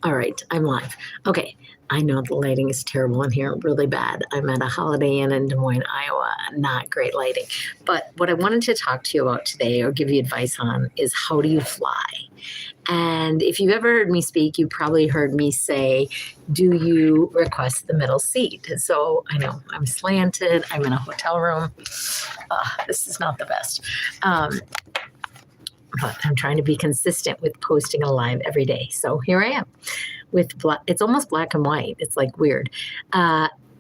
All right, I'm live. Okay, I know the lighting is terrible in here, really bad. I'm at a Holiday Inn in Des Moines, Iowa. Not great lighting. But what I wanted to talk to you about today or give you advice on is how do you fly? And if you've ever heard me speak, you probably heard me say, do you request the middle seat? So I know I'm slanted, I'm in a hotel room. This is not the best. But I'm trying to be consistent with posting a live every day. So here I am with it's almost black and white. It's like weird.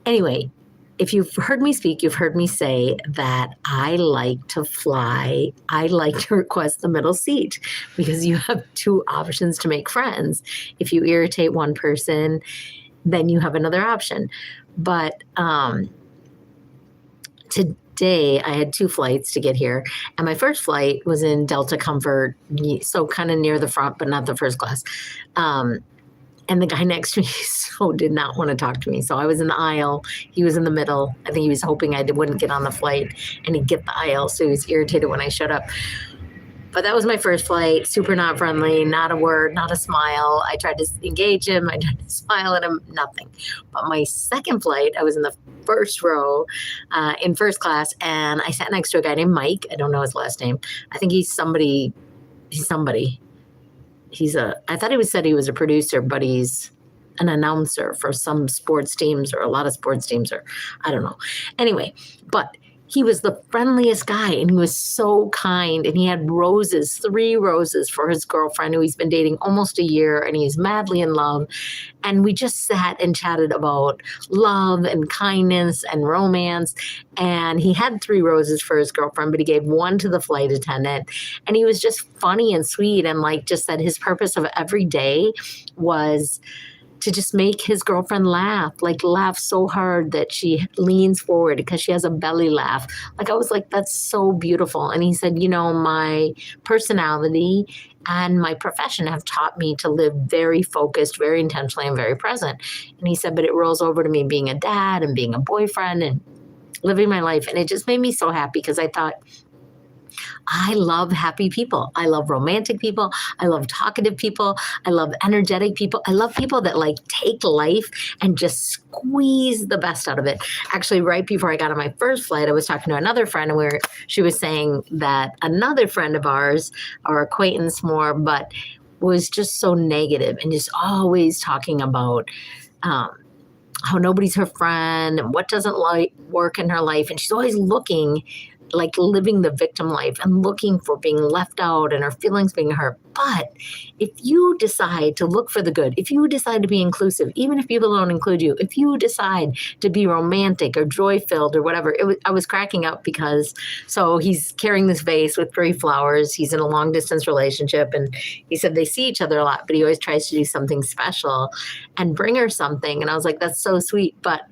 Anyway, if you've heard me speak, you've heard me say that I like to fly. I like to request the middle seat because you have two options to make friends. If you irritate one person, then you have another option. But today I had two flights to get here, and my first flight was in Delta Comfort, so kind of near the front, but not the first class. And the guy next to me so did not want to talk to me. So I was in the aisle. He was in the middle. I think he was hoping I wouldn't get on the flight and he'd get the aisle. So he was irritated when I showed up. But that was my first flight. Super not friendly, not a word, not a smile. I tried to engage him. I tried to smile at him, nothing. But my second flight, I was in the first row in first class, and I sat next to a guy named Mike. I don't know his last name. I think he's somebody. I thought he said he was a producer, but he's an announcer for some sports teams or a lot of sports teams, or I don't know. Anyway, but he was the friendliest guy, and he was so kind, and he had roses, 3 roses for his girlfriend who he's been dating almost a year, and he's madly in love. And we just sat and chatted about love and kindness and romance. And he had 3 roses for his girlfriend, but he gave 1 to the flight attendant. And he was just funny and sweet, and like just said his purpose of every day was to just make his girlfriend laugh so hard that she leans forward because she has a belly laugh. I was like, that's so beautiful. And he said, my personality and my profession have taught me to live very focused, very intentionally, and very present. And he said, but it rolls over to me being a dad and being a boyfriend and living my life. And it just made me so happy because I thought, I love happy people. I love romantic people. I love talkative people. I love energetic people. I love people that take life and just squeeze the best out of it. Actually, right before I got on my first flight, I was talking to another friend, and she was saying that another friend of ours, our acquaintance more, but was just so negative and just always talking about how nobody's her friend and what doesn't work in her life. And she's always looking living the victim life and looking for being left out and her feelings being hurt. But if you decide to look for the good, if you decide to be inclusive, even if people don't include you, if you decide to be romantic or joy-filled or whatever, I was cracking up because so he's carrying this vase with 3 flowers. He's in a long-distance relationship, and he said they see each other a lot, but he always tries to do something special and bring her something. And I was like, that's so sweet. But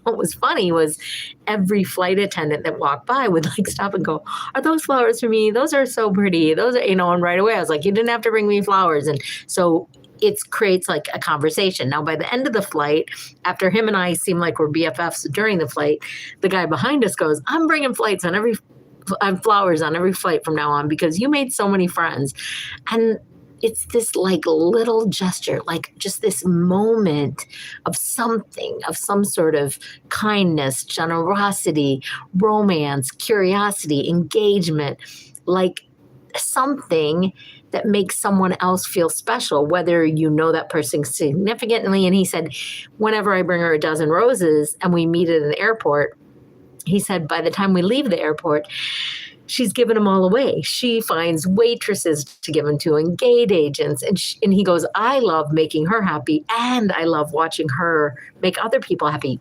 what was funny was every flight attendant that walked by would stop and go, are those flowers for me? Those are so pretty. Those are, and right away I was like, you didn't have to bring me flowers. And so it creates a conversation. Now, by the end of the flight, after him and I seem like we're BFFs during the flight, the guy behind us goes, I'm bringing flowers on every flight from now on because you made so many friends. And it's this little gesture, just this moment of something, of some sort of kindness, generosity, romance, curiosity, engagement, something that makes someone else feel special, whether you know that person significantly. And he said, whenever I bring her a dozen roses and we meet at an airport, he said, by the time we leave the airport, she's given them all away. She finds waitresses to give them to and gate agents. And he goes, I love making her happy, and I love watching her make other people happy.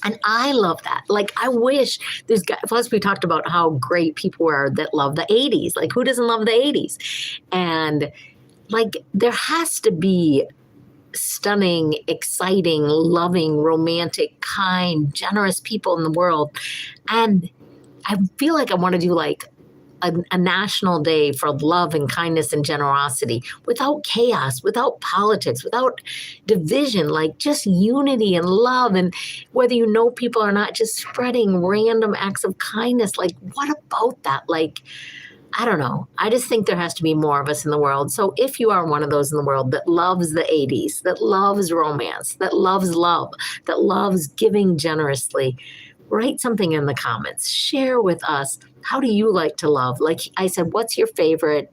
And I love that. I wish there's guys, plus we talked about how great people were that love the 80s. Who doesn't love the 80s? And there has to be stunning, exciting, loving, romantic, kind, generous people in the world. And I feel like I want to do a national day for love and kindness and generosity without chaos, without politics, without division, just unity and love. And whether you know people or not, just spreading random acts of kindness. What about that? I don't know. I just think there has to be more of us in the world. So if you are one of those in the world that loves the 80s, that loves romance, that loves love, that loves giving generously, write something in the comments. Share with us, how do you like to love? Like I said, what's your favorite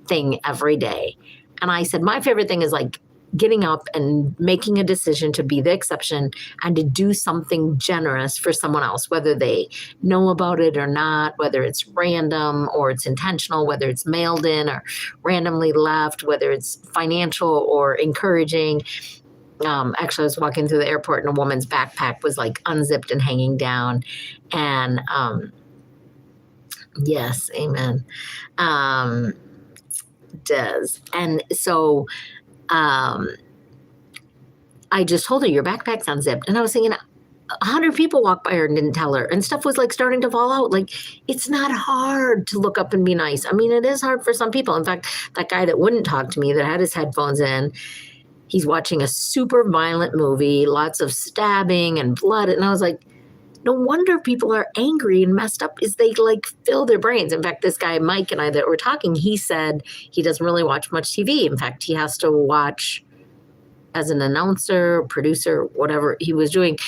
thing every day? And I said, my favorite thing is like getting up and making a decision to be the exception and to do something generous for someone else, whether they know about it or not, whether it's random or it's intentional, whether it's mailed in or randomly left, whether it's financial or encouraging. Actually, I was walking through the airport and a woman's backpack was like unzipped and hanging down. And yes, amen. Does. And so I just told her, your backpack's unzipped. And I was thinking, 100 people walked by her and didn't tell her. And stuff was like starting to fall out. Like, it's not hard to look up and be nice. I mean, it is hard for some people. In fact, that guy that wouldn't talk to me, that had his headphones in, he's watching a super violent movie, lots of stabbing and blood. And I was like, no wonder people are angry and messed up is they like fill their brains. In fact, this guy, Mike, and I that were talking, he said he doesn't really watch much TV. In fact, he has to watch as an announcer, producer, whatever he was doing,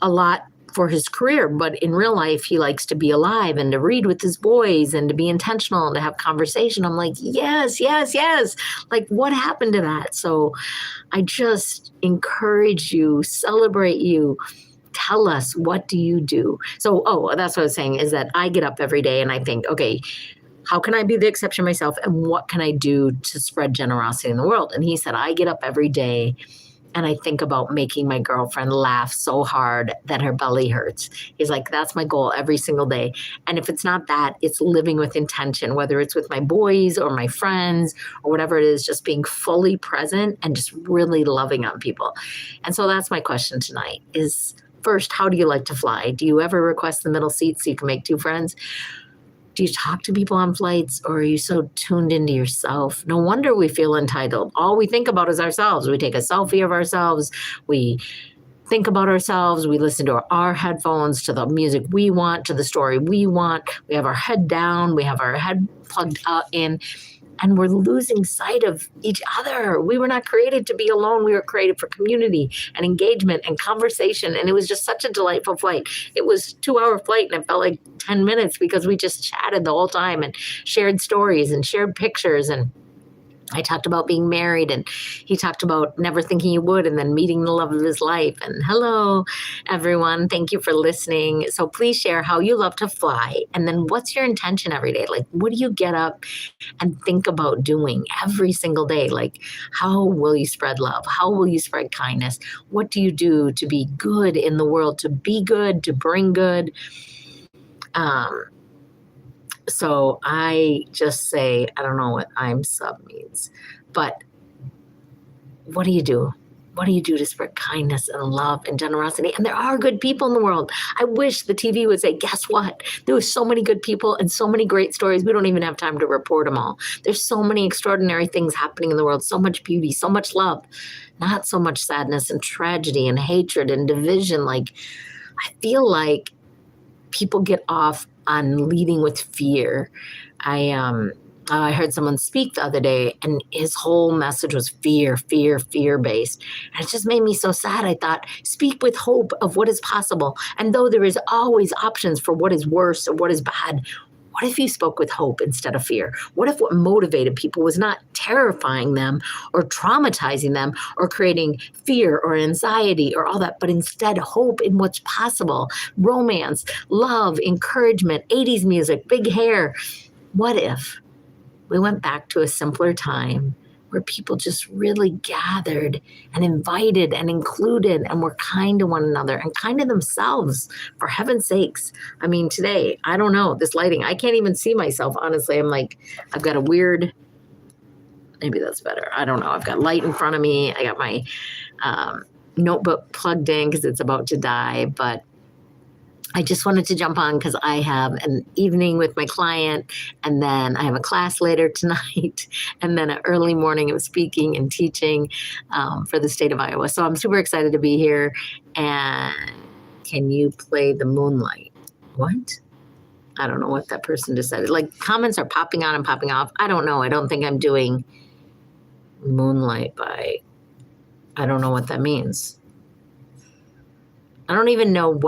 a lot for his career. But in real life, he likes to be alive and to read with his boys and to be intentional and to have conversation. I'm like, yes, yes, yes. Like, what happened to that? So I just encourage you, celebrate you. Tell us, what do you do? So, that's what I was saying, is that I get up every day and I think, okay, how can I be the exception myself? And what can I do to spread generosity in the world? And he said, I get up every day and I think about making my girlfriend laugh so hard that her belly hurts. He's like, that's my goal every single day. And if it's not that, it's living with intention, whether it's with my boys or my friends or whatever it is, just being fully present and just really loving on people. And so that's my question tonight is, first, how do you like to fly? Do you ever request the middle seat so you can make two friends? Do you talk to people on flights, or are you so tuned into yourself? No wonder we feel entitled. All we think about is ourselves. We take a selfie of ourselves. We think about ourselves. We listen to our headphones, to the music we want, to the story we want. We have our head down. We have our head plugged in. And we're losing sight of each other. We were not created to be alone. We were created for community and engagement and conversation. And it was just such a delightful flight. It was a 2-hour flight and it felt like 10 minutes because we just chatted the whole time and shared stories and shared pictures. And I talked about being married and he talked about never thinking he would and then meeting the love of his life. And hello, everyone. Thank you for listening. So please share how you love to fly. And then what's your intention every day? Like, what do you get up and think about doing every single day? Like, how will you spread love? How will you spread kindness? What do you do to be good in the world, to be good, to bring good? So I just say, I don't know what I'm sub means, but what do you do? What do you do to spread kindness and love and generosity? And there are good people in the world. I wish the TV would say, guess what? There were so many good people and so many great stories. We don't even have time to report them all. There's so many extraordinary things happening in the world, so much beauty, so much love, not so much sadness and tragedy and hatred and division. Like, I feel like people get off on leading with fear. I heard someone speak the other day and his whole message was fear based. And it just made me so sad. I thought, speak with hope of what is possible. And though there is always options for what is worse or what is bad, what if you spoke with hope instead of fear? What if what motivated people was not terrifying them or traumatizing them or creating fear or anxiety or all that, but instead hope in what's possible? Romance, love, encouragement, 80s music, big hair. What if we went back to a simpler time where people just really gathered and invited and included and were kind to one another and kind to themselves, for heaven's sakes? I mean, today, I don't know, this lighting, I can't even see myself, honestly. I'm like, I've got a weird, maybe that's better. I don't know. I've got light in front of me. I got my notebook plugged in because it's about to die, but I just wanted to jump on because I have an evening with my client, and then I have a class later tonight, and then an early morning of speaking and teaching for the state of Iowa. So I'm super excited to be here. And can you play the Moonlight? What? I don't know what that person decided. Like comments are popping on and popping off. I don't know. I don't think I'm doing Moonlight by, I don't know what that means. I don't even know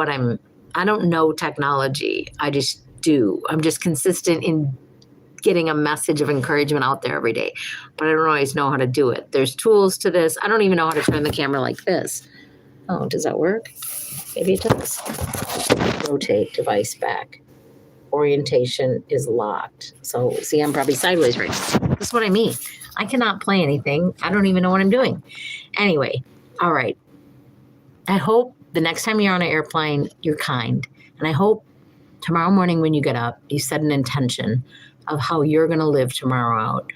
I don't know technology. I just do. I'm just consistent in getting a message of encouragement out there every day, but I don't always know how to do it. There's tools to this. I don't even know how to turn the camera like this. Oh, does that work? Maybe it does. Rotate device back. Orientation is locked. So see, I'm probably sideways right now. That's what I mean. I cannot play anything. I don't even know what I'm doing. Anyway, all right. I hope the next time you're on an airplane, you're kind. And I hope tomorrow morning when you get up, you set an intention of how you're going to live tomorrow out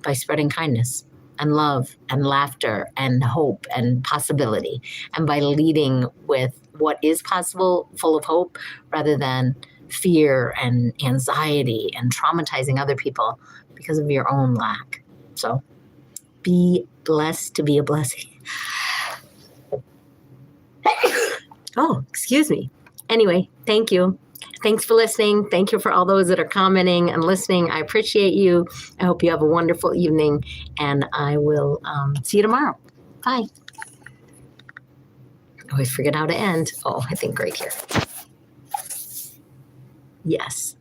by spreading kindness and love and laughter and hope and possibility, and by leading with what is possible, full of hope, rather than fear and anxiety and traumatizing other people because of your own lack. So be blessed to be a blessing. Oh, excuse me. Anyway, thank you. Thanks for listening. Thank you for all those that are commenting and listening. I appreciate you. I hope you have a wonderful evening, and I will see you tomorrow. Bye. I always forget how to end. Oh, I think right here. Yes.